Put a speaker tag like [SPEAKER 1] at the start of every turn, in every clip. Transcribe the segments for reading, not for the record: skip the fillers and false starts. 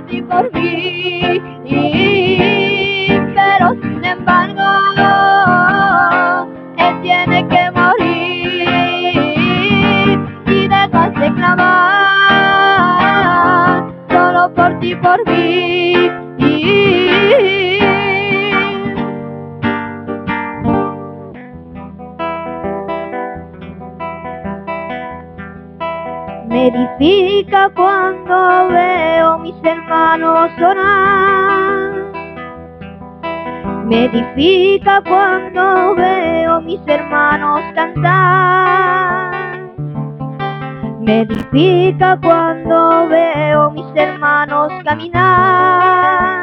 [SPEAKER 1] ti por mí, pero sin embargo él tiene que morir y dejas de clamar solo por ti por mí. Me edifica cuando veo mis hermanos orar. Me edifica cuando veo mis hermanos cantar. Me edifica cuando veo mis hermanos caminar.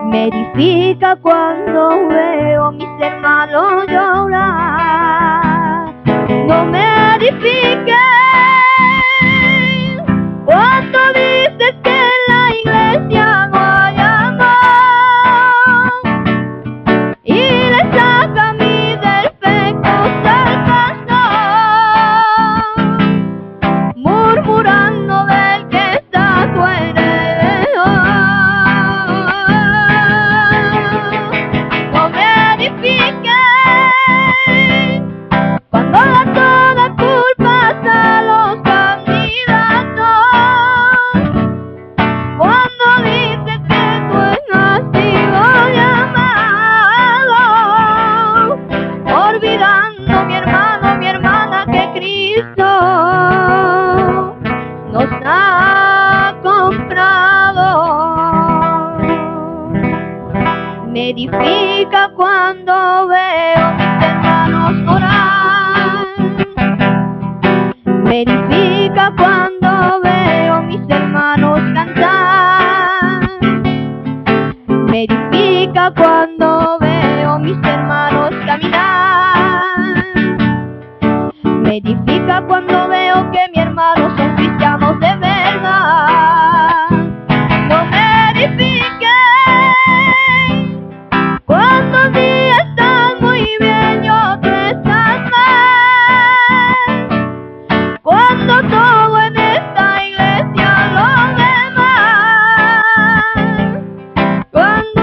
[SPEAKER 1] Me edifica cuando veo mis hermanos llorar. No me edifiques cuando dices que en la iglesia no hay amor y le saca mis defectos al pastor, murmurando del que está a tu alrededor. No me edifiques cuando la toda culpa a los candidatos, cuando dices que tú has sido llamado, olvidando mi hermana, que Cristo nos ha comprado. Me edifica cuando veo mis hermanos orar. Me edifica cuando veo mis hermanos cantar. Me edifica cuando veo mis hermanos caminar. Me edifica cuando veo que mis hermanos son cristianos de verdad. No me edifiques cuando un día estás muy bien y otro estás mal, cuando todo en esta iglesia lo demás, cuando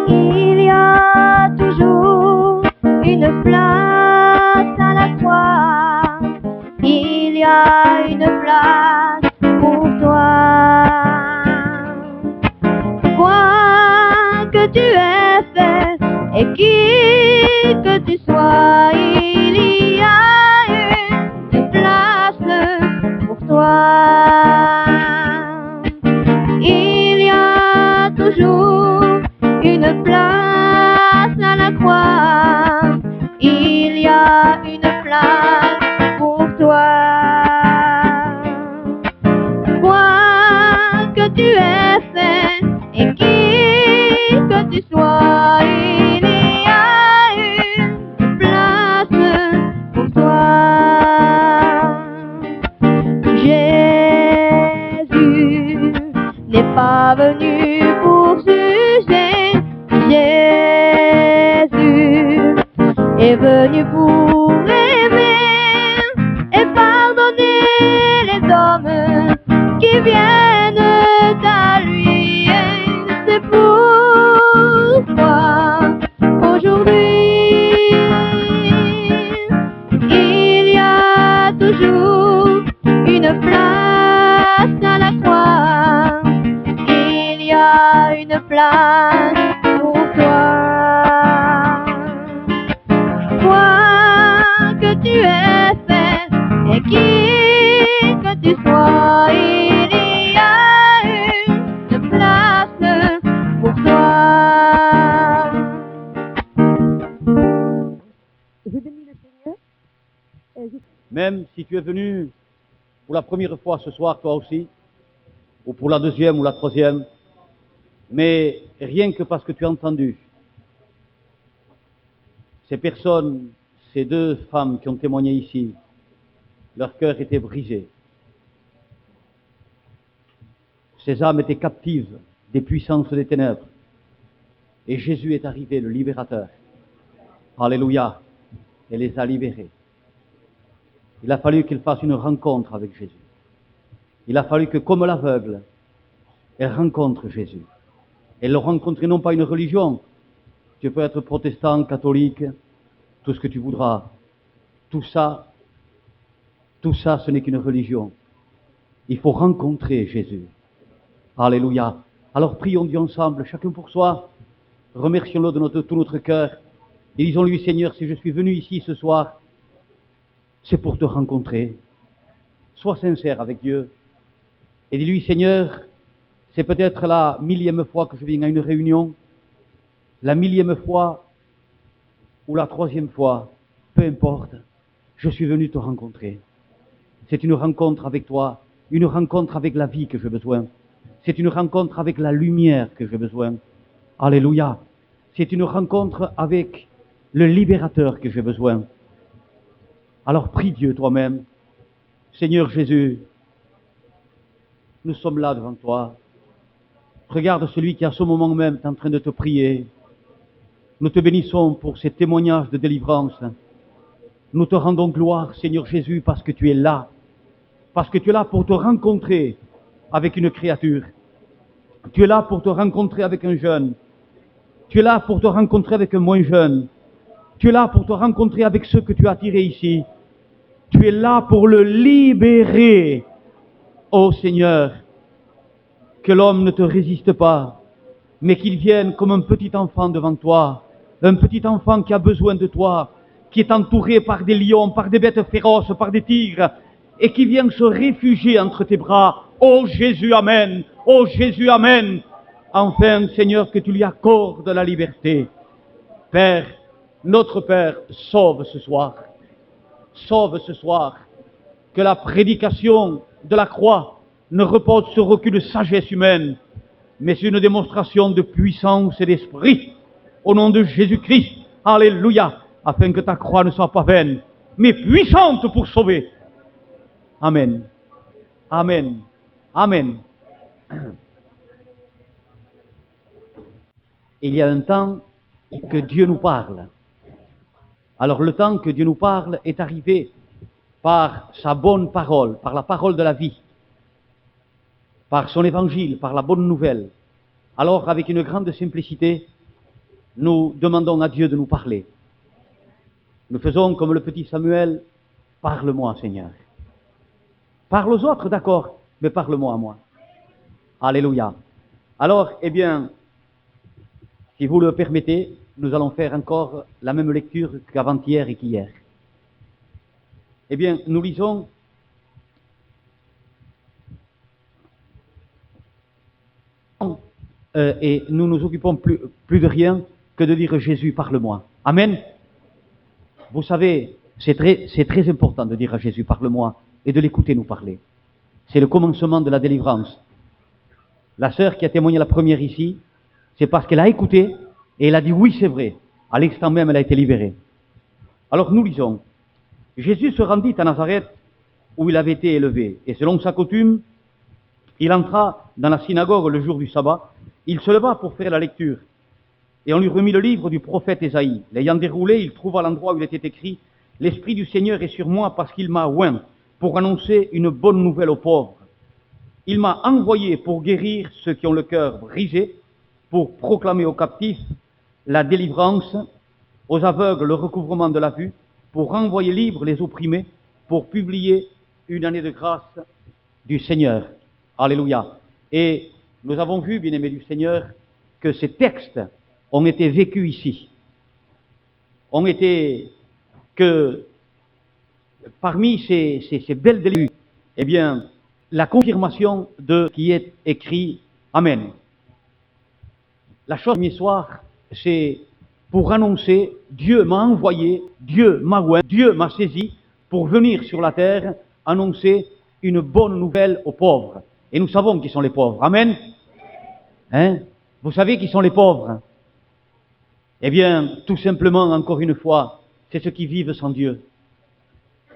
[SPEAKER 1] il y a toujours une place à la croix, il y a une place pour toi. Quoi que tu aies fait et qui que tu sois, il y a une place pour toi. Il y a toujours une place à la croix, il y a une place pour toi. Quoi que tu aies fait et qui que tu sois, il y a une place pour toi. Jésus n'est pas venu pour juger, Jésus est venu pour aimer et pardonner les hommes qui viennent à lui. Et c'est pourquoi aujourd'hui il y a toujours une place à la croix, il y a une place pour toi. Quoi que tu aies fait et qui que tu sois, il y a une place pour toi.
[SPEAKER 2] Je bénis le Seigneur.
[SPEAKER 3] Même si tu es venu pour la première fois ce soir, toi aussi, ou pour la deuxième ou la troisième, mais rien que parce que tu as entendu ces personnes, ces deux femmes qui ont témoigné ici, leur cœur était brisé. Ces âmes étaient captives des puissances des ténèbres. Et Jésus est arrivé, le libérateur. Alléluia. et les a libérés. Il a fallu qu'ils fassent une rencontre avec Jésus. Il a fallu que, comme l'aveugle, elle rencontre Jésus. Elle le rencontre non pas une religion. Tu peux être protestant, catholique, tout ce que tu voudras. Tout ça, ce n'est qu'une religion. Il faut rencontrer Jésus. Alléluia. Alors prions Dieu ensemble, chacun pour soi. Remercions-le de tout notre cœur. Et disons-lui, Seigneur, si je suis venu ici ce soir, c'est pour te rencontrer. Sois sincère avec Dieu. Et dis-lui, Seigneur, c'est peut-être la 1000e fois que je viens à une réunion, la 1000e fois ou la 3e fois, peu importe, je suis venu te rencontrer. C'est une rencontre avec toi, une rencontre avec la vie que j'ai besoin. C'est une rencontre avec la lumière que j'ai besoin. Alléluia. C'est une rencontre avec le libérateur que j'ai besoin. Alors prie Dieu toi-même. Seigneur Jésus, nous sommes là devant toi. Regarde celui qui à ce moment même est en train de te prier. Nous te bénissons pour ces témoignages de délivrance. Nous te rendons gloire, Seigneur Jésus, parce que tu es là. Parce que tu es là pour te rencontrer avec une créature. Tu es là pour te rencontrer avec un jeune. Tu es là pour te rencontrer avec un moins jeune. Tu es là pour te rencontrer avec ceux que tu as tirés ici. Tu es là pour le libérer. Ô Seigneur, que l'homme ne te résiste pas, mais qu'il vienne comme un petit enfant devant toi, un petit enfant qui a besoin de toi, qui est entouré par des lions, par des bêtes féroces, par des tigres, et qui vient se réfugier entre tes bras. Ô Jésus, Amen. Ô Jésus, Amen. Enfin, Seigneur, que tu lui accordes la liberté. Père, notre Père, sauve ce soir. Sauve ce soir. Que la prédication de la croix ne repose sur aucune sagesse humaine, mais sur une démonstration de puissance et d'esprit. Au nom de Jésus-Christ, alléluia, afin que ta croix ne soit pas vaine, mais puissante pour sauver. Amen. Amen. Amen. Il y a un temps que Dieu nous parle. Alors le temps que Dieu nous parle est arrivé par sa bonne parole, par la parole de la vie, par son évangile, par la bonne nouvelle. Alors avec une grande simplicité, nous demandons à Dieu de nous parler. Nous faisons comme le petit Samuel, parle-moi Seigneur. Parle aux autres, d'accord, mais parle-moi à moi. Alléluia. Alors, eh bien, si vous le permettez, nous allons faire encore la même lecture qu'avant-hier et qu'hier. Eh bien, nous lisons et nous nous occupons plus de rien que de dire Jésus, parle-moi. Amen. Vous savez, c'est très important de dire à Jésus, parle-moi, et de l'écouter nous parler. C'est le commencement de la délivrance. La sœur qui a témoigné la première ici, c'est parce qu'elle a écouté et elle a dit oui, c'est vrai. À l'instant même, elle a été libérée. Alors nous lisons. Jésus se rendit à Nazareth où il avait été élevé. Et selon sa coutume, il entra dans la synagogue le jour du sabbat. Il se leva pour faire la lecture. Et on lui remit le livre du prophète Ésaïe. L'ayant déroulé, il trouva l'endroit où il était écrit « L'Esprit du Seigneur est sur moi parce qu'il m'a oint pour annoncer une bonne nouvelle aux pauvres. Il m'a envoyé pour guérir ceux qui ont le cœur brisé, pour proclamer aux captifs la délivrance, aux aveugles le recouvrement de la vue, pour renvoyer libres les opprimés, pour publier une année de grâce du Seigneur. » Alléluia. Et nous avons vu, bien-aimés du Seigneur, que ces textes ont été vécus ici. Ont été que parmi ces belles délivrures, eh bien, la confirmation de ce qui est écrit. Amen. La chose du soir, c'est pour annoncer, Dieu m'a envoyé, Dieu m'a oint, Dieu m'a saisi pour venir sur la terre annoncer une bonne nouvelle aux pauvres. Et nous savons qui sont les pauvres. Amen. Hein? Vous savez qui sont les pauvres? Eh bien, tout simplement, encore une fois, c'est ceux qui vivent sans Dieu.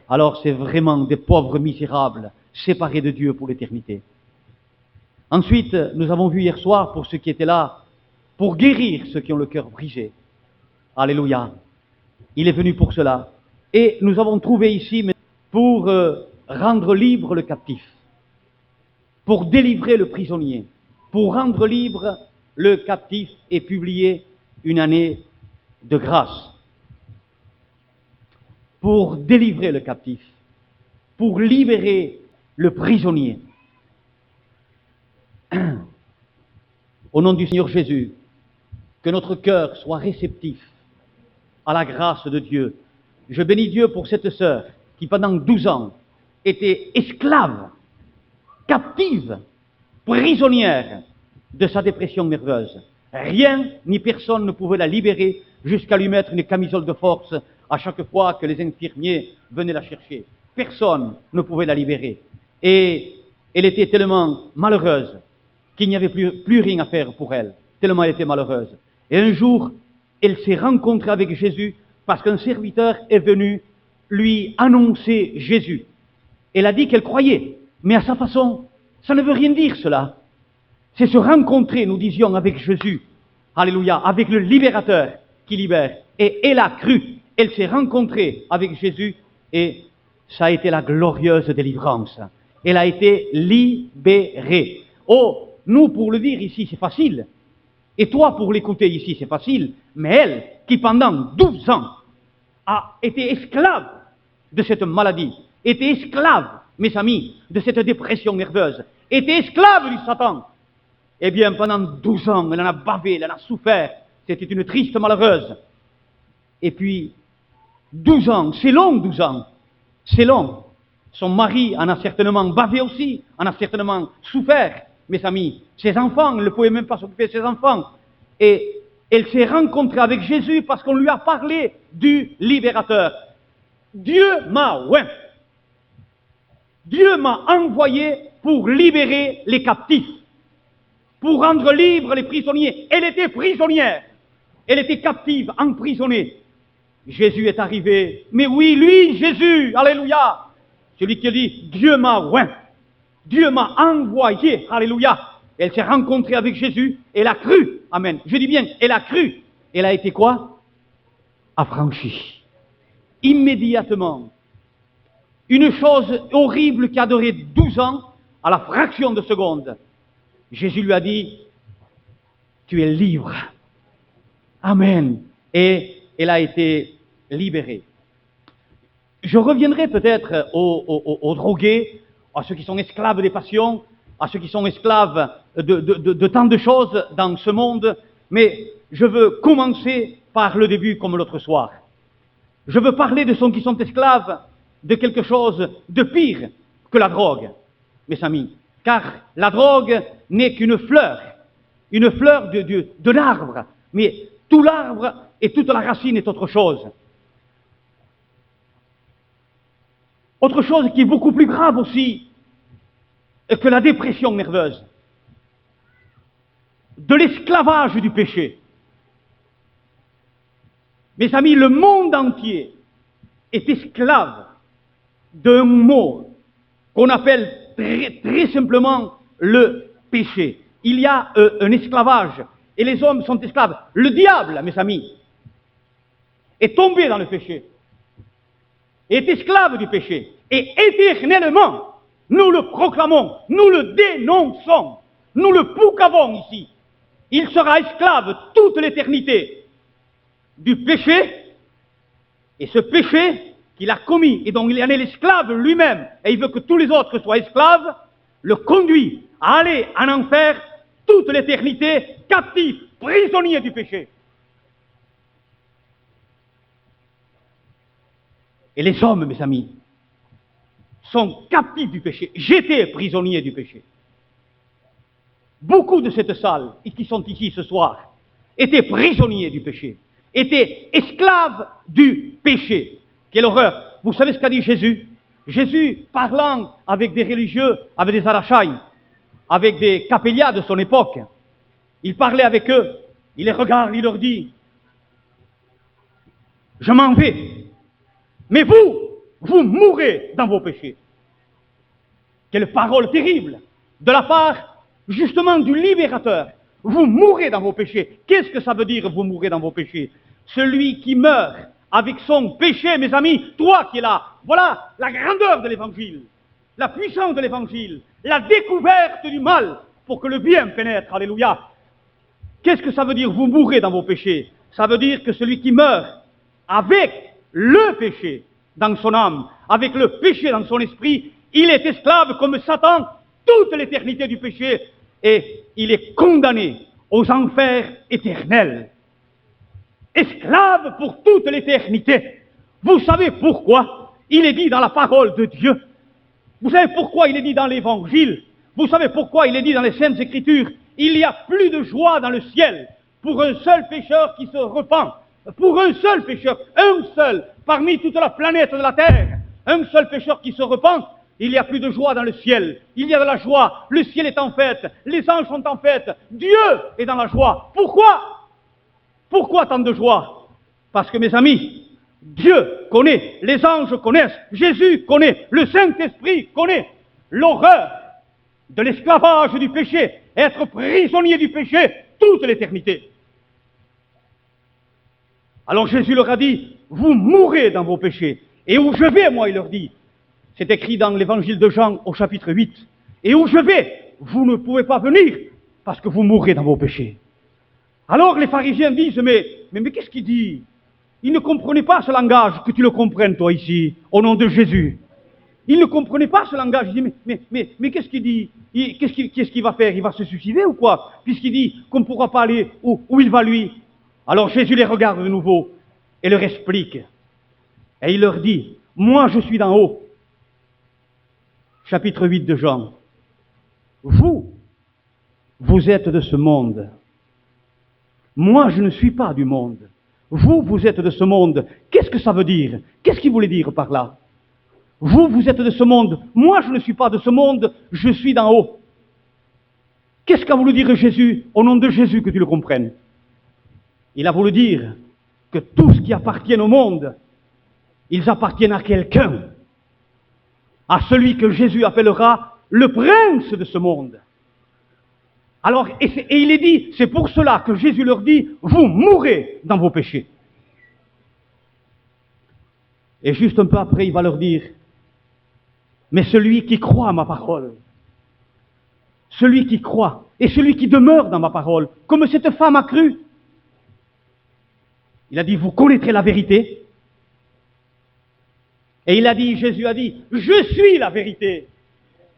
[SPEAKER 3] Alors c'est vraiment des pauvres misérables, séparés de Dieu pour l'éternité. Ensuite, nous avons vu hier soir, pour ceux qui étaient là, pour guérir ceux qui ont le cœur brisé. Alléluia. Il est venu pour cela. Et nous avons trouvé ici pour rendre libre le captif, pour délivrer le prisonnier, pour rendre libre le captif et publier une année de grâce. Pour délivrer le captif, pour libérer le prisonnier. Au nom du Seigneur Jésus, que notre cœur soit réceptif à la grâce de Dieu. Je bénis Dieu pour cette sœur qui pendant 12 ans était esclave, captive, prisonnière de sa dépression nerveuse. Rien ni personne ne pouvait la libérer jusqu'à lui mettre une camisole de force à chaque fois que les infirmiers venaient la chercher. Personne ne pouvait la libérer. Et elle était tellement malheureuse qu'il n'y avait plus rien à faire pour elle, tellement elle était malheureuse. Et un jour, elle s'est rencontrée avec Jésus parce qu'un serviteur est venu lui annoncer Jésus. Elle a dit qu'elle croyait, mais à sa façon, ça ne veut rien dire cela. C'est se rencontrer, nous disions, avec Jésus, alléluia, avec le libérateur qui libère. Et elle a cru, elle s'est rencontrée avec Jésus et ça a été la glorieuse délivrance. Elle a été libérée. Oh, nous pour le dire ici c'est facile, et toi pour l'écouter ici c'est facile, mais elle qui pendant 12 ans a été esclave de cette maladie, était esclave, mes amis, de cette dépression nerveuse, était esclave du Satan, eh bien pendant 12 ans elle en a bavé, elle en a souffert, c'était une triste malheureuse. Et puis 12 ans, c'est long 12 ans, c'est long. Son mari en a certainement bavé aussi, en a certainement souffert, mes amis. Ses enfants, elle ne pouvait même pas s'occuper de ses enfants. Et elle s'est rencontrée avec Jésus parce qu'on lui a parlé du libérateur. Dieu m'a oint. Dieu m'a envoyé pour libérer les captifs, pour rendre libres les prisonniers. Elle était prisonnière, elle était captive, emprisonnée. Jésus est arrivé, mais oui, lui, Jésus, alléluia, celui qui dit, Dieu m'a oint, Dieu m'a envoyé, alléluia. Elle s'est rencontrée avec Jésus, elle a cru, amen. Je dis bien, elle a cru. Elle a été quoi? Affranchie. Immédiatement. Une chose horrible qui a duré 12 ans, à la fraction de seconde. Jésus lui a dit, tu es libre. Amen. Et elle a été libérée. Je reviendrai peut-être aux drogués, à ceux qui sont esclaves des passions, à ceux qui sont esclaves de tant de choses dans ce monde, mais je veux commencer par le début comme l'autre soir. Je veux parler de ceux qui sont esclaves de quelque chose de pire que la drogue, mes amis, car la drogue n'est qu'une fleur de l'arbre, mais tout l'arbre et toute la racine est autre chose. Autre chose qui est beaucoup plus grave aussi que la dépression nerveuse, de l'esclavage du péché. Mes amis, le monde entier est esclave d'un mot qu'on appelle très simplement le péché. Il y a un esclavage et les hommes sont esclaves. Le diable, mes amis, est tombé dans le péché, est esclave du péché, et éternellement, nous le proclamons, nous le dénonçons, nous le poucavons ici. Il sera esclave toute l'éternité du péché, et ce péché qu'il a commis, et dont il en est l'esclave lui-même, et il veut que tous les autres soient esclaves, le conduit à aller en enfer toute l'éternité, captif, prisonnier du péché. Et les hommes, mes amis, sont captifs du péché. J'étais prisonnier du péché. Beaucoup de cette salle, qui sont ici ce soir, étaient prisonniers du péché, étaient esclaves du péché. Quelle horreur! Vous savez ce qu'a dit Jésus? Jésus, parlant avec des religieux, avec des arachai, avec des capellas de son époque, il parlait avec eux, il les regarde, il leur dit, je m'en vais, mais vous mourrez dans vos péchés. Quelle parole terrible de la part, justement, du libérateur. Vous mourrez dans vos péchés. Qu'est-ce que ça veut dire, vous mourrez dans vos péchés? Celui qui meurt avec son péché, mes amis, toi qui es là. Voilà la grandeur de l'évangile, la puissance de l'évangile, la découverte du mal pour que le bien pénètre. Alléluia. Qu'est-ce que ça veut dire, vous mourrez dans vos péchés? Ça veut dire que celui qui meurt avec le péché dans son âme, avec le péché dans son esprit, il est esclave comme Satan toute l'éternité du péché et il est condamné aux enfers éternels. Esclave pour toute l'éternité. Vous savez pourquoi il est dit dans la parole de Dieu? Vous savez pourquoi il est dit dans l'Évangile? Vous savez pourquoi il est dit dans les Saintes Écritures? Il y a plus de joie dans le ciel pour un seul pécheur qui se repent. Pour un seul pécheur, un seul, parmi toute la planète de la terre, un seul pécheur qui se repent, il y a plus de joie dans le ciel. Il y a de la joie, le ciel est en fête, les anges sont en fête, Dieu est dans la joie. Pourquoi? Pourquoi tant de joie? Parce que mes amis, Dieu connaît, les anges connaissent, Jésus connaît, le Saint-Esprit connaît l'horreur de l'esclavage du péché, être prisonnier du péché toute l'éternité. Alors Jésus leur a dit, vous mourrez dans vos péchés. Et où je vais, moi, il leur dit, c'est écrit dans l'évangile de Jean au chapitre 8, et où je vais, vous ne pouvez pas venir, parce que vous mourrez dans vos péchés. Alors les pharisiens disent, mais qu'est-ce qu'il dit? Ils ne comprenaient pas ce langage, que tu le comprennes, toi, ici, au nom de Jésus. Ils ne comprenaient pas ce langage. Ils disent, mais qu'est-ce qu'il dit? Qu'est-ce qu'il va faire? Il va se suicider ou quoi? Puisqu'il dit qu'on ne pourra pas aller où il va, lui. Alors Jésus les regarde de nouveau et leur explique. Et il leur dit, moi je suis d'en haut. Chapitre 8 de Jean. Vous êtes de ce monde. Moi je ne suis pas du monde. Vous êtes de ce monde. Qu'est-ce que ça veut dire? Qu'est-ce qu'il voulait dire par là? Vous êtes de ce monde. Moi je ne suis pas de ce monde, je suis d'en haut. Qu'est-ce qu'a voulu dire Jésus, au nom de Jésus, que tu le comprennes? Il a voulu dire que tout ce qui appartient au monde, ils appartiennent à quelqu'un, à celui que Jésus appellera le prince de ce monde. Alors, et il est dit, c'est pour cela que Jésus leur dit, vous mourrez dans vos péchés. Et juste un peu après, il va leur dire, mais celui qui croit à ma parole, celui qui croit, et celui qui demeure dans ma parole, comme cette femme a cru, il a dit, vous connaîtrez la vérité. Et il a dit, Jésus a dit, je suis la vérité.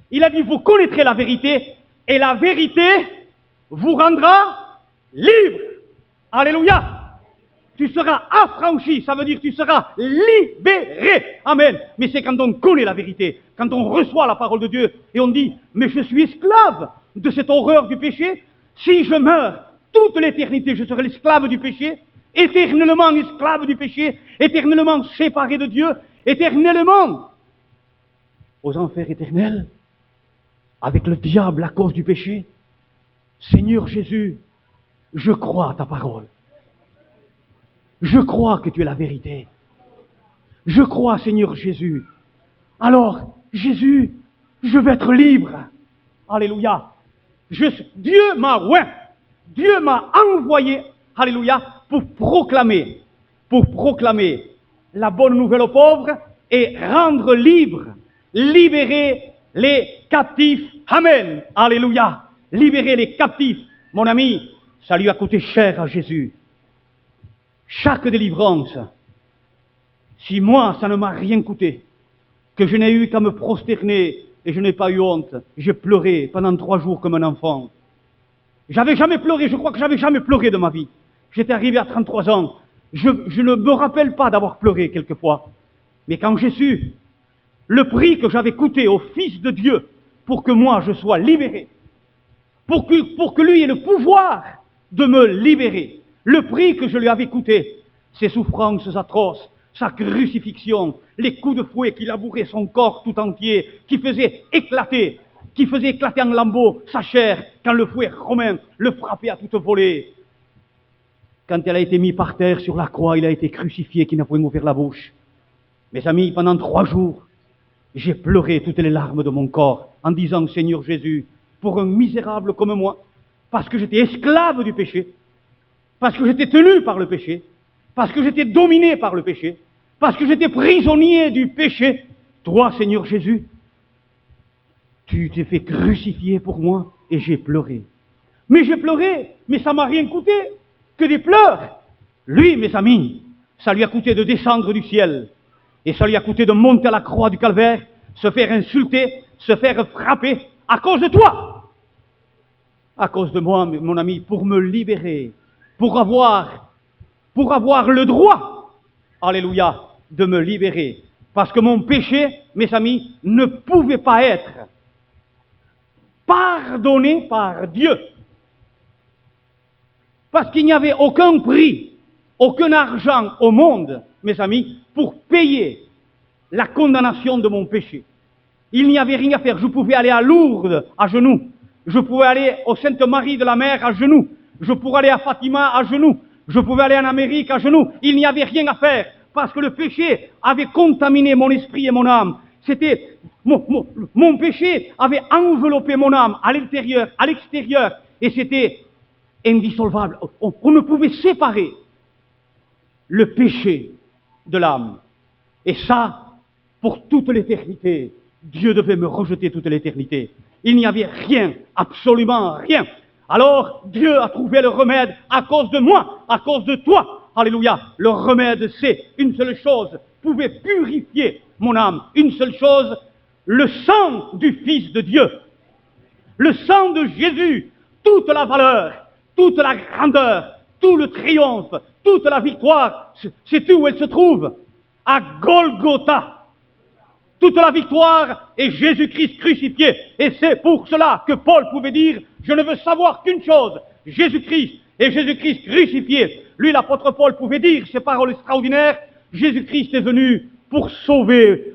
[SPEAKER 3] Il a dit, vous connaîtrez la vérité, et la vérité vous rendra libre. Alléluia. Tu seras affranchi, ça veut dire tu seras libéré. Amen. Mais c'est quand on connaît la vérité, quand on reçoit la parole de Dieu, et on dit, mais je suis esclave de cette horreur du péché. Si je meurs, toute l'éternité, je serai l'esclave du péché. Éternellement esclave du péché, éternellement séparé de Dieu, éternellement aux enfers éternels, avec le diable à cause du péché. Seigneur Jésus, je crois à ta parole. Je crois que tu es la vérité. Je crois, Seigneur Jésus. Alors, Jésus, je veux être libre. Alléluia. Dieu m'a oint. Dieu m'a envoyé, alléluia, pour proclamer la bonne nouvelle aux pauvres et rendre libres, libérer les captifs. Amen. Alléluia. Libérer les captifs. Mon ami, ça lui a coûté cher à Jésus. Chaque délivrance, si moi ça ne m'a rien coûté, que je n'ai eu qu'à me prosterner et je n'ai pas eu honte, j'ai pleuré pendant 3 jours comme un enfant. J'avais jamais pleuré, je crois que j'avais jamais pleuré de ma vie. J'étais arrivé à 33 ans. Je ne me rappelle pas d'avoir pleuré quelquefois. Mais quand j'ai su le prix que j'avais coûté au Fils de Dieu pour que moi je sois libéré, pour que lui ait le pouvoir de me libérer, le prix que je lui avais coûté, ses souffrances atroces, sa crucifixion, les coups de fouet qui labouraient son corps tout entier, qui faisaient éclater en lambeaux sa chair quand le fouet romain le frappait à toute volée. Quand elle a été mise par terre sur la croix, il a été crucifié, qu'il n'a point ouvert la bouche. Mes amis, pendant 3 jours, j'ai pleuré toutes les larmes de mon corps en disant, Seigneur Jésus, pour un misérable comme moi, parce que j'étais esclave du péché, parce que j'étais tenu par le péché, parce que j'étais dominé par le péché, parce que j'étais prisonnier du péché, toi, Seigneur Jésus, tu t'es fait crucifier pour moi et j'ai pleuré. Mais j'ai pleuré, mais ça m'a rien coûté, que des pleurs. Lui, mes amis, ça lui a coûté de descendre du ciel, et ça lui a coûté de monter à la croix du calvaire, se faire insulter, se faire frapper, à cause de toi, à cause de moi, mon ami, pour me libérer, pour avoir le droit, alléluia, de me libérer. Parce que mon péché, mes amis, ne pouvait pas être pardonné par Dieu. Parce qu'il n'y avait aucun prix, aucun argent au monde, mes amis, pour payer la condamnation de mon péché. Il n'y avait rien à faire. Je pouvais aller à Lourdes à genoux. Je pouvais aller au Sainte-Marie de la Mer à genoux. Je pouvais aller à Fatima à genoux. Je pouvais aller en Amérique à genoux. Il n'y avait rien à faire parce que le péché avait contaminé mon esprit et mon âme. C'était mon péché avait enveloppé mon âme à l'intérieur, à l'extérieur, et c'était indissolvable. On ne pouvait séparer le péché de l'âme. Et ça, pour toute l'éternité, Dieu devait me rejeter toute l'éternité. Il n'y avait rien, absolument rien. Alors, Dieu a trouvé le remède à cause de moi, à cause de toi. Alléluia. Le remède, c'est une seule chose, pouvait purifier mon âme. Une seule chose, le sang du Fils de Dieu. Le sang de Jésus, toute la valeur, toute la grandeur, tout le triomphe, toute la victoire, c'est où elle se trouve? À Golgotha. Toute la victoire est Jésus-Christ crucifié. Et c'est pour cela que Paul pouvait dire, je ne veux savoir qu'une chose, Jésus-Christ et Jésus-Christ crucifié. Lui, l'apôtre Paul pouvait dire ces paroles extraordinaires, Jésus-Christ est venu pour sauver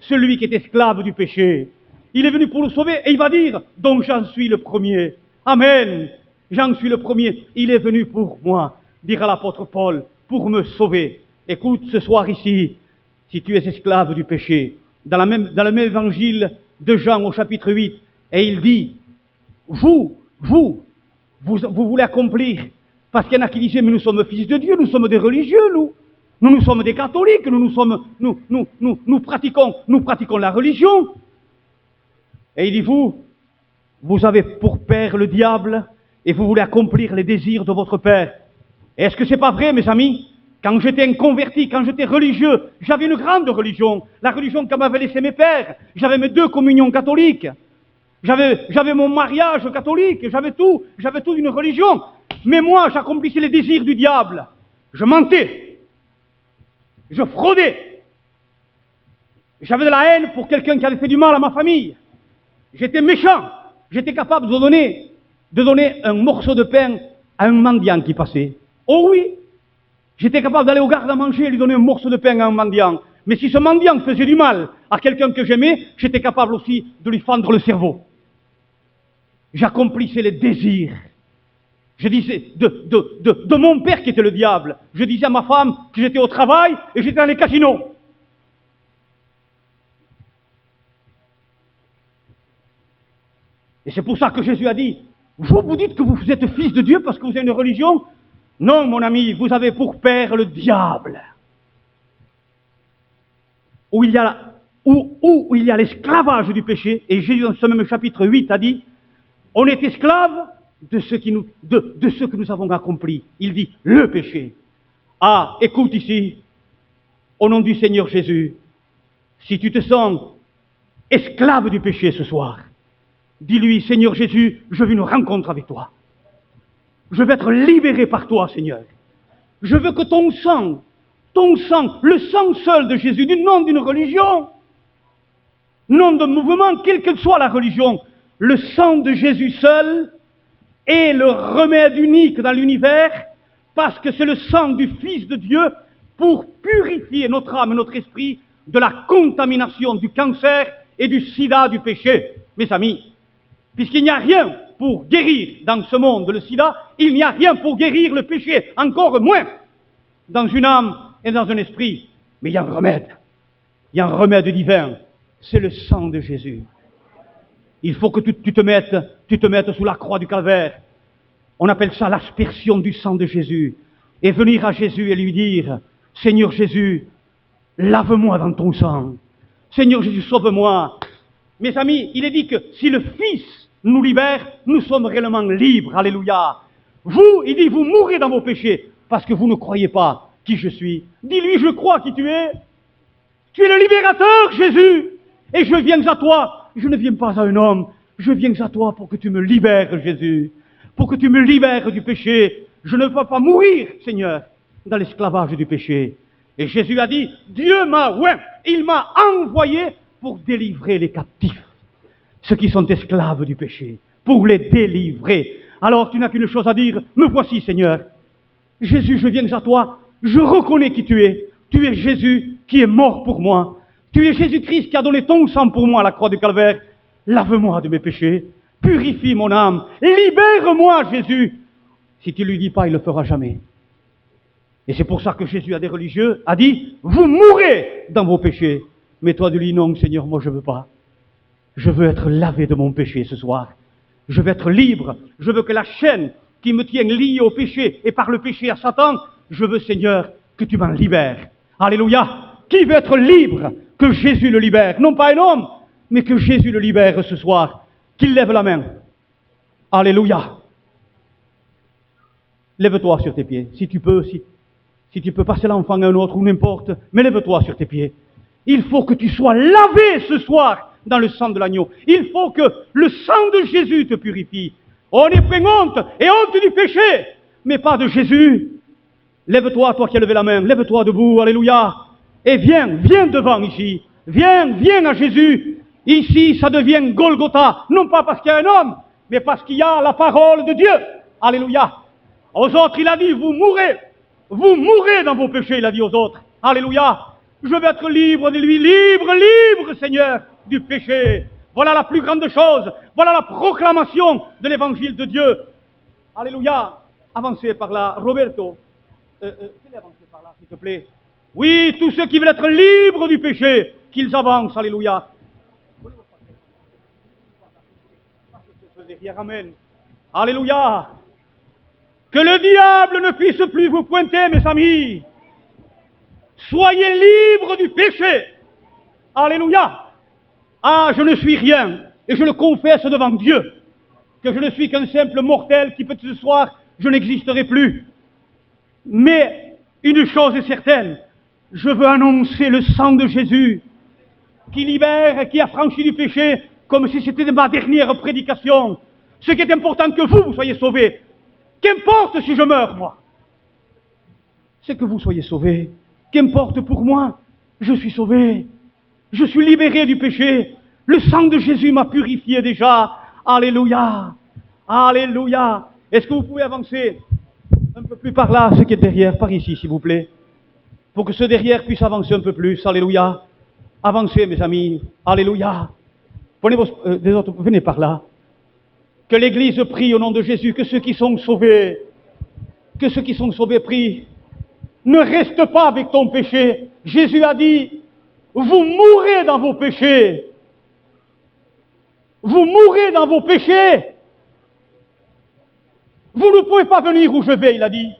[SPEAKER 3] celui qui est esclave du péché. Il est venu pour le sauver et il va dire, donc j'en suis le premier. Amen. J'en suis le premier. Il est venu pour moi, dira l'apôtre Paul, pour me sauver. Écoute, ce soir ici, si tu es esclave du péché, dans le même évangile de Jean au chapitre 8, et il dit, vous voulez accomplir, parce qu'il y en a qui disaient, mais nous sommes fils de Dieu, nous sommes des religieux, nous sommes des catholiques, nous pratiquons la religion. Et il dit, vous avez pour père le diable, et vous voulez accomplir les désirs de votre père. Est-ce que c'est pas vrai, mes amis? Quand j'étais un converti, quand j'étais religieux, j'avais une grande religion, la religion que m'avaient laissé mes pères. J'avais mes 2 communions catholiques, j'avais mon mariage catholique, j'avais tout d'une religion. Mais moi, j'accomplissais les désirs du diable. Je mentais, je fraudais, j'avais de la haine pour quelqu'un qui avait fait du mal à ma famille. J'étais méchant, j'étais capable de donner un morceau de pain à un mendiant qui passait. Oh oui! J'étais capable d'aller au garde-à-manger et lui donner un morceau de pain à un mendiant. Mais si ce mendiant faisait du mal à quelqu'un que j'aimais, j'étais capable aussi de lui fendre le cerveau. J'accomplissais les désirs. Je disais, de mon père qui était le diable. Je disais à ma femme que j'étais au travail et j'étais dans les casinos. Et c'est pour ça que Jésus a dit, vous dites que vous êtes fils de Dieu parce que vous avez une religion? Non, mon ami, vous avez pour père le diable. Où il y a l'esclavage du péché, et Jésus dans ce même chapitre 8 a dit, on est esclave de ce que nous avons accompli. Il dit, le péché. Ah, écoute ici, au nom du Seigneur Jésus, si tu te sens esclave du péché ce soir, dis-lui, Seigneur Jésus, je veux une rencontre avec toi. Je veux être libéré par toi, Seigneur. Je veux que ton sang, le sang seul de Jésus, du nom d'une religion, nom d'un mouvement, quelle que soit la religion, le sang de Jésus seul est le remède unique dans l'univers, parce que c'est le sang du Fils de Dieu pour purifier notre âme et notre esprit de la contamination du cancer et du sida du péché. Mes amis, puisqu'il n'y a rien pour guérir dans ce monde le sida, il n'y a rien pour guérir le péché, encore moins dans une âme et dans un esprit. Mais il y a un remède divin, c'est le sang de Jésus. Il faut que tu te mettes sous la croix du calvaire. On appelle ça l'aspersion du sang de Jésus. et venir à Jésus et lui dire, Seigneur Jésus, lave-moi dans ton sang. Seigneur Jésus, sauve-moi. Mes amis, il est dit que si le Fils nous libère, nous sommes réellement libres. Alléluia. Vous, il dit, vous mourrez dans vos péchés parce que vous ne croyez pas qui je suis. Dis-lui, je crois qui tu es. Tu es le libérateur, Jésus. Et je viens à toi. Je ne viens pas à un homme. Je viens à toi pour que tu me libères, Jésus. Pour que tu me libères du péché. Je ne veux pas mourir, Seigneur, dans l'esclavage du péché. Et Jésus a dit, Dieu m'a oint. Il m'a envoyé pour délivrer les captifs. Ceux qui sont esclaves du péché. Pour les délivrer. Alors tu n'as qu'une chose à dire, me voici, Seigneur. Jésus, je viens à toi. Je reconnais qui tu es. Tu es Jésus qui est mort pour moi. Tu es Jésus-Christ qui a donné ton sang pour moi à la croix du Calvaire. Lave-moi de mes péchés. Purifie mon âme. Libère-moi, Jésus. Si tu ne lui dis pas, il ne le fera jamais. Et c'est pour ça que Jésus a des religieux, a dit, vous mourrez dans vos péchés. Mais toi, tu dis, non, Seigneur, moi je ne veux pas. Je veux être lavé de mon péché ce soir. Je veux être libre. Je veux que la chaîne qui me tient lié au péché et par le péché à Satan, je veux, Seigneur, que tu m'en libères. Alléluia. Qui veut être libre? Que Jésus le libère. Non pas un homme, mais que Jésus le libère ce soir. Qu'il lève la main. Alléluia. Lève-toi sur tes pieds. Si tu peux, si tu peux passer l'enfant à un autre ou n'importe, mais lève-toi sur tes pieds. Il faut que tu sois lavé ce soir dans le sang de l'agneau. Il faut que le sang de Jésus te purifie. On est plein honte et honte du péché, mais pas de Jésus. Lève-toi, toi qui as levé la main, lève-toi debout, alléluia. Et viens devant ici. Viens à Jésus. Ici, ça devient Golgotha, non pas parce qu'il y a un homme, mais parce qu'il y a la parole de Dieu. Alléluia. Aux autres, il a dit, vous mourrez dans vos péchés, il a dit aux autres. Alléluia. Je veux être libre de lui, libre, Seigneur, du péché. Voilà la plus grande chose. Voilà la proclamation de l'évangile de Dieu. Alléluia. Avancez par là. Roberto, fais-les avancer par là, s'il te plaît. Oui, tous ceux qui veulent être libres du péché, qu'ils avancent. Alléluia. Amen. Alléluia. Que le diable ne puisse plus vous pointer, mes amis. Soyez libres du péché. Alléluia. Ah, je ne suis rien. Et je le confesse devant Dieu. Que je ne suis qu'un simple mortel qui peut ce soir, je n'existerai plus. Mais une chose est certaine. Je veux annoncer le sang de Jésus qui libère et qui a franchi du péché comme si c'était ma dernière prédication. Ce qui est important que vous soyez sauvés. Qu'importe si je meurs, moi. C'est que vous soyez sauvés. Qu'importe pour moi, je suis sauvé. Je suis libéré du péché. Le sang de Jésus m'a purifié déjà. Alléluia. Alléluia. Est-ce que vous pouvez avancer un peu plus par là, ce qui est derrière, par ici, s'il vous plaît, pour que ceux derrière puissent avancer un peu plus. Alléluia. Avancez, mes amis. Alléluia. Prenez des autres, venez par là. Que l'Église prie au nom de Jésus, que ceux qui sont sauvés prient. Ne reste pas avec ton péché. Jésus a dit, vous mourrez dans vos péchés. Vous mourrez dans vos péchés. Vous ne pouvez pas venir où je vais, il a dit.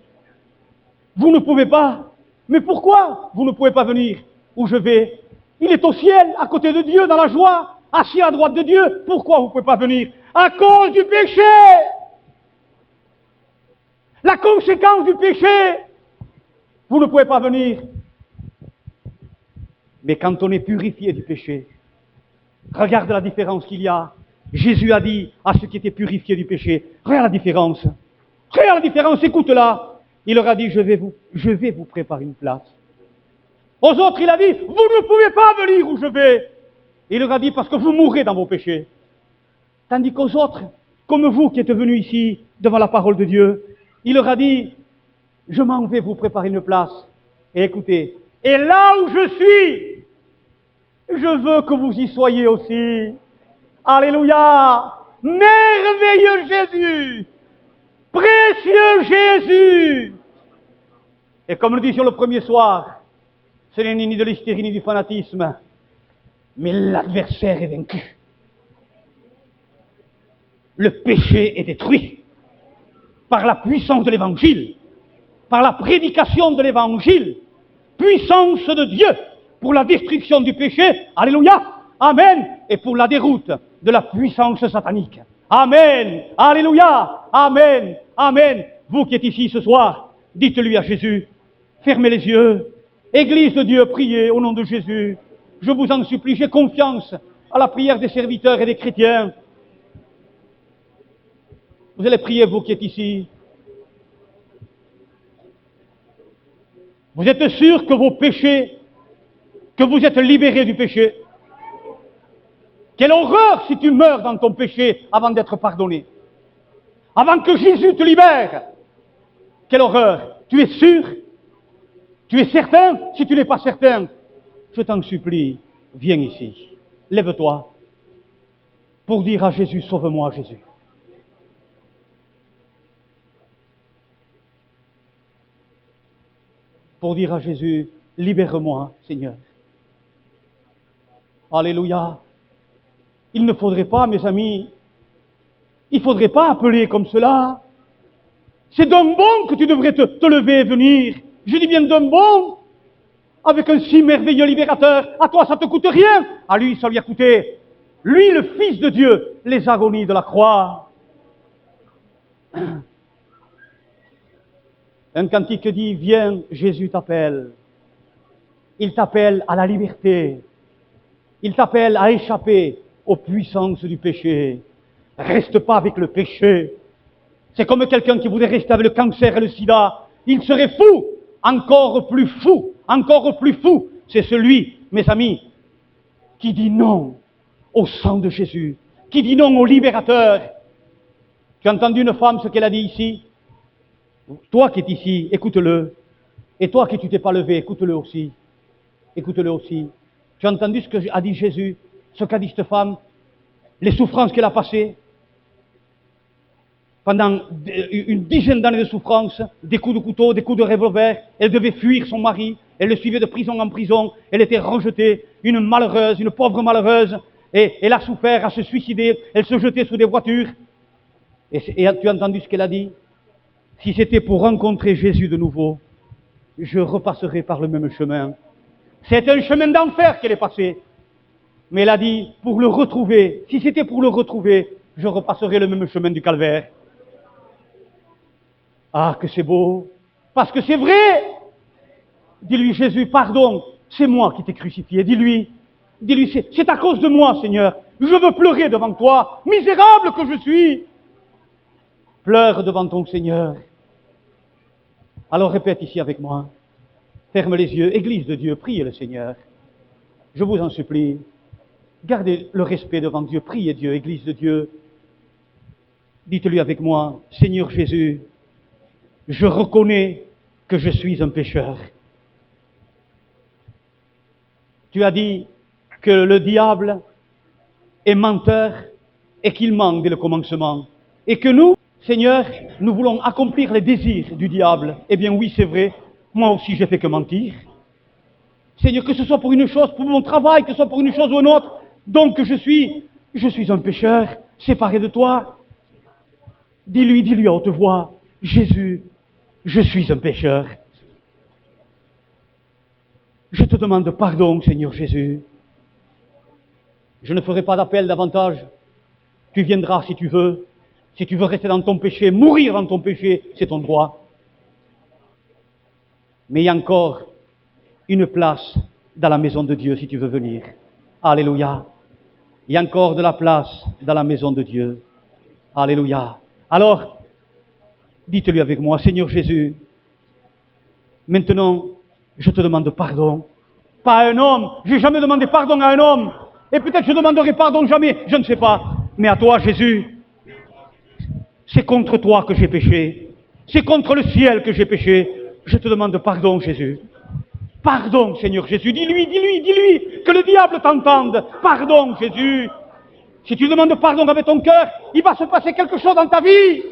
[SPEAKER 3] Vous ne pouvez pas. Mais pourquoi vous ne pouvez pas venir où je vais? Il est au ciel, à côté de Dieu, dans la joie, assis à droite de Dieu. Pourquoi vous ne pouvez pas venir? À cause du péché. La conséquence du péché. Vous ne pouvez pas venir. Mais quand on est purifié du péché, regarde la différence qu'il y a. Jésus a dit à ceux qui étaient purifiés du péché, regarde la différence. Regarde la différence, écoute-la. Il leur a dit, je vais vous préparer une place. Aux autres, il a dit, vous ne pouvez pas venir où je vais. Il leur a dit, parce que vous mourrez dans vos péchés. Tandis qu'aux autres, comme vous qui êtes venus ici, devant la parole de Dieu, il leur a dit, je m'en vais vous préparer une place. Et écoutez, et là où je suis, je veux que vous y soyez aussi. Alléluia! Merveilleux Jésus! Précieux Jésus! Et comme nous disions le premier soir, ce n'est ni de l'hystérie ni du fanatisme, mais l'adversaire est vaincu. Le péché est détruit par la puissance de l'Évangile. par la prédication de l'Évangile, puissance de Dieu pour la destruction du péché, alléluia, amen, et pour la déroute de la puissance satanique. Amen, alléluia, amen, amen. Vous qui êtes ici ce soir, dites-lui à Jésus, fermez les yeux, Église de Dieu, priez au nom de Jésus. Je vous en supplie, j'ai confiance à la prière des serviteurs et des chrétiens. Vous allez prier, vous qui êtes ici. Vous êtes sûr que vos péchés, que vous êtes libérés du péché? Quelle horreur si tu meurs dans ton péché avant d'être pardonné, avant que Jésus te libère. Quelle horreur! Tu es sûr? Tu es certain? Si tu n'es pas certain, je t'en supplie, viens ici, lève-toi, pour dire à Jésus, sauve-moi Jésus. Pour dire à Jésus, libère-moi Seigneur. Alléluia. Il ne faudrait pas, mes amis, il ne faudrait pas appeler comme cela. C'est d'un bon que tu devrais te lever et venir. Je dis bien d'un bon, avec un si merveilleux libérateur. À toi, ça ne te coûte rien. À lui, ça lui a coûté. Lui, le Fils de Dieu, les agonies de la croix. Un cantique dit, viens, Jésus t'appelle. Il t'appelle à la liberté. Il t'appelle à échapper aux puissances du péché. Reste pas avec le péché. C'est comme quelqu'un qui voudrait rester avec le cancer et le sida. Il serait fou, encore plus fou, encore plus fou. C'est celui, mes amis, qui dit non au sang de Jésus, qui dit non au libérateur. Tu as entendu une femme, ce qu'elle a dit ici? Toi qui es ici, écoute-le. Et toi qui tu t'es pas levé, écoute-le aussi. Écoute-le aussi. Tu as entendu ce qu'a dit Jésus, ce qu'a dit cette femme, les souffrances qu'elle a passées? Pendant une dizaine d'années de souffrance, des coups de couteau, des coups de revolver, elle devait fuir son mari, elle le suivait de prison en prison, elle était rejetée, une malheureuse, une pauvre malheureuse, et elle a souffert à se suicider, elle se jetait sous des voitures. Et tu as entendu ce qu'elle a dit? Si c'était pour rencontrer Jésus de nouveau, je repasserai par le même chemin. C'est un chemin d'enfer qu'elle est passée. Mais elle a dit, pour le retrouver, si c'était pour le retrouver, je repasserai le même chemin du calvaire. Ah, que c'est beau, parce que c'est vrai. Dis-lui, Jésus, pardon, c'est moi qui t'ai crucifié. Dis-lui, c'est à cause de moi, Seigneur. Je veux pleurer devant toi, misérable que je suis. Pleure devant ton Seigneur. Alors répète ici avec moi. Ferme les yeux, Église de Dieu, priez le Seigneur. Je vous en supplie. Gardez le respect devant Dieu, priez Dieu, Église de Dieu. Dites-lui avec moi, Seigneur Jésus, je reconnais que je suis un pécheur. Tu as dit que le diable est menteur et qu'il ment dès le commencement. Et que nous, Seigneur, nous voulons accomplir les désirs du diable. Eh bien oui, c'est vrai, moi aussi j'ai fait que mentir. Seigneur, que ce soit pour une chose, pour mon travail, que ce soit pour une chose ou une autre, donc je suis un pécheur, séparé de toi. Dis-lui à haute voix, Jésus, je suis un pécheur. Je te demande pardon, Seigneur Jésus. Je ne ferai pas d'appel davantage. Tu viendras si tu veux. Si tu veux rester dans ton péché, mourir dans ton péché, c'est ton droit. Mais il y a encore une place dans la maison de Dieu si tu veux venir. Alléluia. Il y a encore de la place dans la maison de Dieu. Alléluia. Alors, dites-lui avec moi, Seigneur Jésus, maintenant, je te demande pardon. Pas à un homme. J'ai jamais demandé pardon à un homme. Et peut-être je demanderai pardon jamais. Je ne sais pas. Mais à toi, Jésus, c'est contre toi que j'ai péché. C'est contre le ciel que j'ai péché. Je te demande pardon, Jésus. Pardon, Seigneur Jésus. Dis-lui, que le diable t'entende. Pardon, Jésus. Si tu demandes pardon avec ton cœur, il va se passer quelque chose dans ta vie.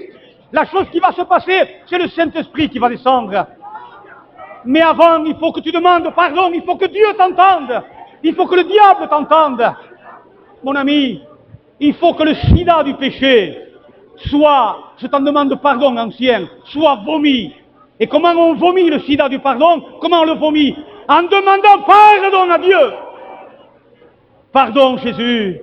[SPEAKER 3] La chose qui va se passer, c'est le Saint-Esprit qui va descendre. Mais avant, il faut que tu demandes pardon, il faut que Dieu t'entende. Il faut que le diable t'entende. Mon ami, il faut que le sida du péché soit, je t'en demande pardon ancien, soit vomi. Et comment on vomit le sida du pardon? Comment on le vomit? En demandant pardon à Dieu. Pardon, Jésus.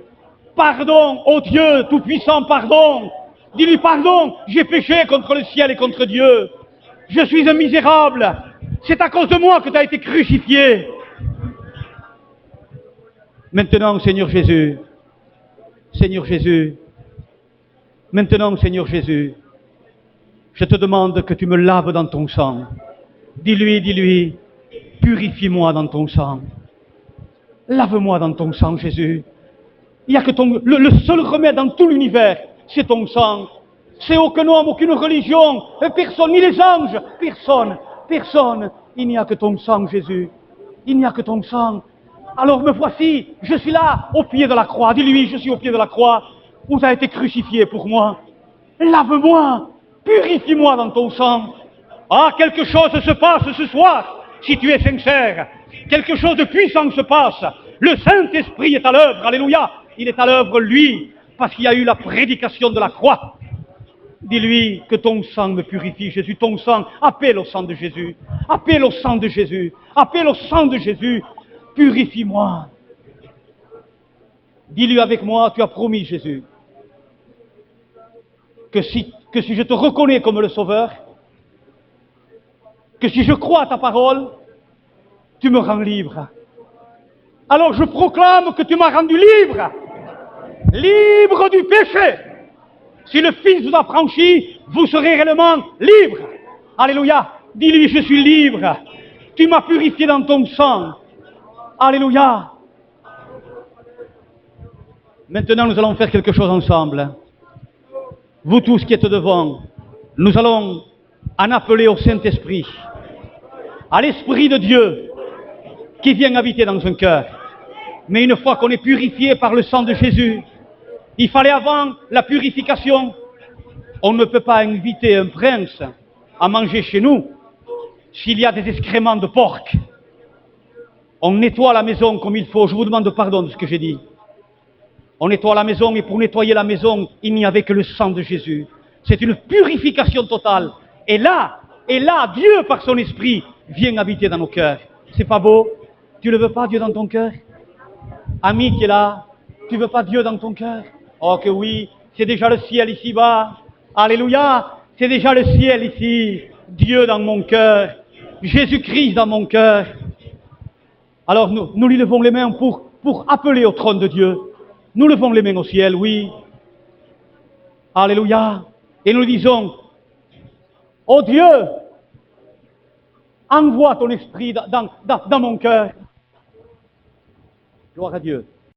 [SPEAKER 3] Pardon, ô Dieu Tout-Puissant, pardon. Dis-lui pardon, j'ai péché contre le ciel et contre Dieu. Je suis un misérable. C'est à cause de moi que tu as été crucifié. Maintenant, Seigneur Jésus, maintenant, Seigneur Jésus, je te demande que tu me laves dans ton sang. Dis-lui, purifie-moi dans ton sang. Lave-moi dans ton sang, Jésus. Il n'y a que le seul remède dans tout l'univers, c'est ton sang. C'est aucun homme, aucune religion, personne, ni les anges, personne. Il n'y a que ton sang, Jésus. Il n'y a que ton sang. Alors me voici, je suis là, au pied de la croix. Dis-lui, je suis au pied de la croix, où tu as été crucifié pour moi. Lave-moi, purifie-moi dans ton sang. Ah, quelque chose se passe ce soir, si tu es sincère. Quelque chose de puissant se passe. Le Saint-Esprit est à l'œuvre, alléluia. Il est à l'œuvre, lui, parce qu'il y a eu la prédication de la croix. Dis-lui que ton sang me purifie, Jésus, ton sang. Appelle au sang de Jésus. Appelle au sang de Jésus. Appelle au sang de Jésus. Purifie-moi. Dis-lui avec moi, tu as promis, Jésus, que si je te reconnais comme le Sauveur, que si je crois à ta parole, tu me rends libre. Alors je proclame que tu m'as rendu libre. Libre du péché. Si le Fils vous a franchi, vous serez réellement libre. Alléluia. Dis-lui, je suis libre. Tu m'as purifié dans ton sang. Alléluia. Maintenant, nous allons faire quelque chose ensemble. Vous tous qui êtes devant, nous allons en appeler au Saint-Esprit, à l'Esprit de Dieu qui vient habiter dans un cœur. Mais une fois qu'on est purifié par le sang de Jésus, il fallait avant la purification. On ne peut pas inviter un prince à manger chez nous s'il y a des excréments de porc. On nettoie la maison comme il faut. Je vous demande pardon de ce que j'ai dit. On nettoie la maison et pour nettoyer la maison, il n'y avait que le sang de Jésus. C'est une purification totale. Et là, Dieu par son esprit vient habiter dans nos cœurs. C'est pas beau? Tu ne veux pas Dieu dans ton cœur? Ami qui est là, tu veux pas Dieu dans ton cœur? Oh que oui, c'est déjà le ciel ici-bas. Alléluia, c'est déjà le ciel ici. Dieu dans mon cœur, Jésus-Christ dans mon cœur. Alors nous lui levons les mains pour appeler au trône de Dieu. Nous levons les mains au ciel, oui. Alléluia. Et nous disons, oh Dieu, envoie ton esprit dans mon cœur. Gloire à Dieu.